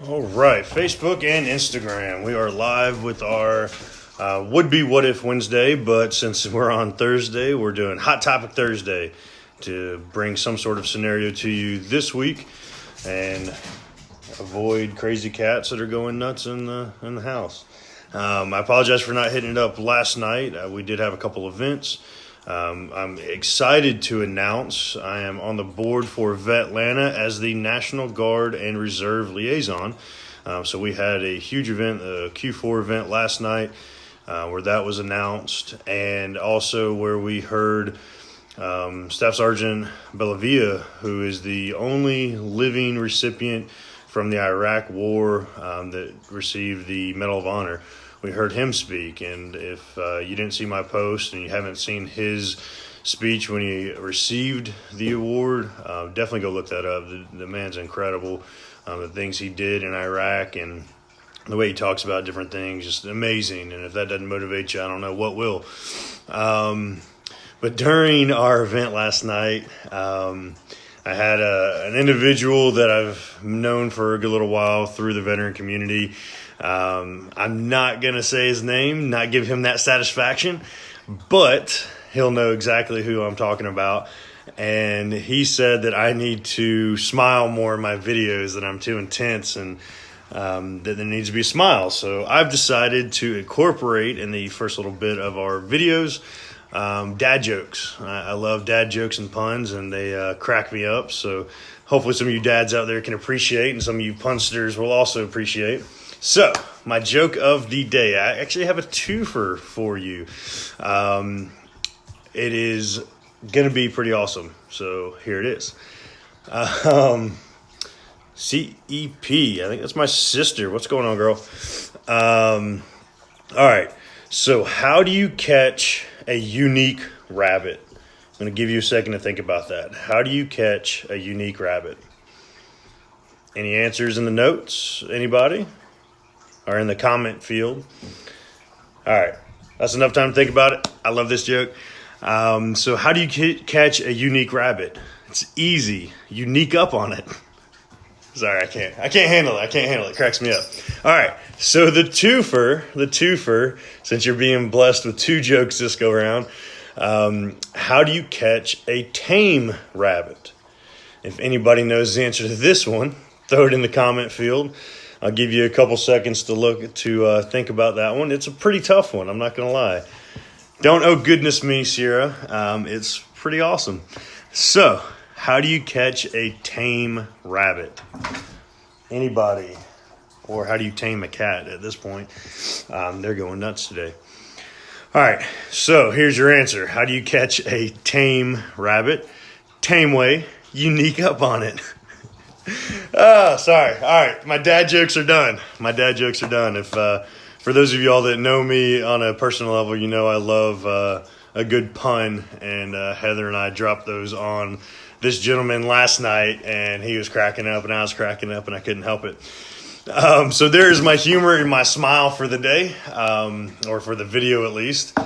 All right, Facebook and Instagram. We are live with our would-be What If Wednesday, but since we're on Thursday, we're doing Hot Topic Thursday to bring some sort of scenario to you this week and avoid crazy cats that are going nuts in the house. I apologize for not hitting it up last night. We did have a couple events. I'm excited to announce I am on the board for Vetlanta as the National Guard and Reserve Liaison. So we had a huge event, a Q4 event last night where that was announced, and also where we heard Staff Sergeant Bellavia, who is the only living recipient from the Iraq War that received the Medal of Honor. We heard him speak, and if you didn't see my post and you haven't seen his speech when he received the award, definitely go look that up. The man's incredible. The things he did in Iraq and the way he talks about different things, just amazing. And if that doesn't motivate you, I don't know what will. But during our event last night, I had an individual that I've known for a good little while through the veteran community. I'm not going to say his name, not give him that satisfaction, but he'll know exactly who I'm talking about. And he said that I need to smile more in my videos, that I'm too intense, and that there needs to be a smile. So I've decided to incorporate in the first little bit of our videos dad jokes. I love dad jokes and puns, and they crack me up. So hopefully some of you dads out there can appreciate, and some of you punsters will also appreciate. So, my joke of the day. I actually have a twofer for you. It is going to be pretty awesome. So, here it is. CEP. I think that's my sister. What's going on, girl? All right. So, how do you catch a unique rabbit? I'm going to give you a second to think about that. How do you catch a unique rabbit? Any answers in the notes? Anybody? Or in the comment field? All right. That's enough time to think about it. I love this joke. So how do you catch a unique rabbit? It's easy. You sneak up on it. Sorry, I can't handle it. It cracks me up. All right. So the twofer, since you're being blessed with two jokes this go around, how do you catch a tame rabbit? If anybody knows the answer to this one, throw it in the comment field. I'll give you a couple seconds to think about that one. It's a pretty tough one, I'm not going to lie. Don't oh goodness me, Sierra. It's pretty awesome. So, how do you catch a tame rabbit? Anybody? Or how do you tame a cat at this point? They're going nuts today. All right, so here's your answer. How do you catch a tame rabbit? Tame way, you sneak up on it. Oh, sorry. All right. My dad jokes are done. If for those of y'all that know me on a personal level, you know I love a good pun, and Heather and I dropped those on this gentleman last night, and he was cracking up, and I was cracking up, and I couldn't help it. So there's my humor and my smile for the day, or for the video at least.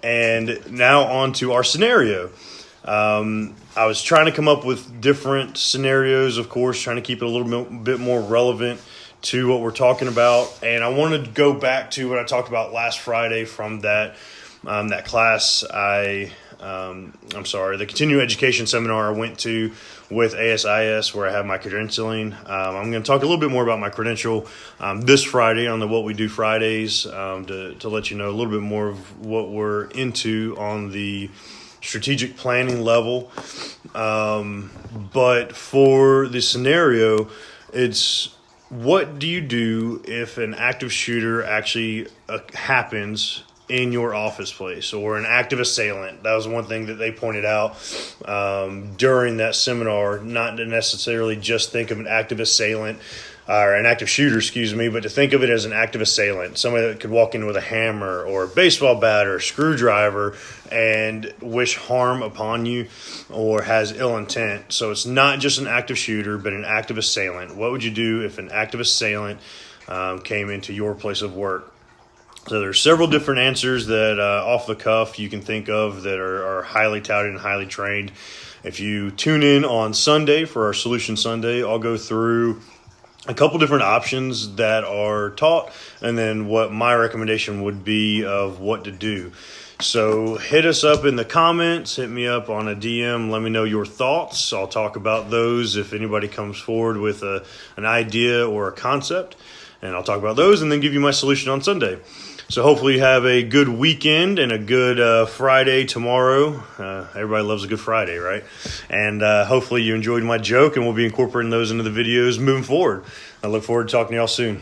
And now on to our scenario. I was trying to come up with different scenarios, of course, trying to keep it a little bit more relevant to what we're talking about. And I wanted to go back to what I talked about last Friday from that class. The continuing education seminar I went to with ASIS, where I have my credentialing. I'm going to talk a little bit more about my credential this Friday on the What We Do Fridays to let you know a little bit more of what we're into on the strategic planning level. But for the scenario, it's what do you do if an active shooter actually happens in your office place, or an active assailant? That was one thing that they pointed out during that seminar, not to necessarily just think of an active assailant or an active shooter, but to think of it as an active assailant, somebody that could walk in with a hammer or a baseball bat or a screwdriver and wish harm upon you or has ill intent. So it's not just an active shooter, but an active assailant. What would you do if an active assailant came into your place of work? So there's several different answers that off the cuff you can think of that are highly touted and highly trained. If you tune in on Sunday for our Solution Sunday, I'll go through a couple different options that are taught, and then what my recommendation would be of what to do. So hit us up in the comments, hit me up on a DM, let me know your thoughts. I'll talk about those if anybody comes forward with an idea or a concept, and I'll talk about those and then give you my solution on Sunday. So hopefully you have a good weekend and a good Friday tomorrow. Everybody loves a good Friday, right? And hopefully you enjoyed my joke, and we'll be incorporating those into the videos moving forward. I look forward to talking to y'all soon.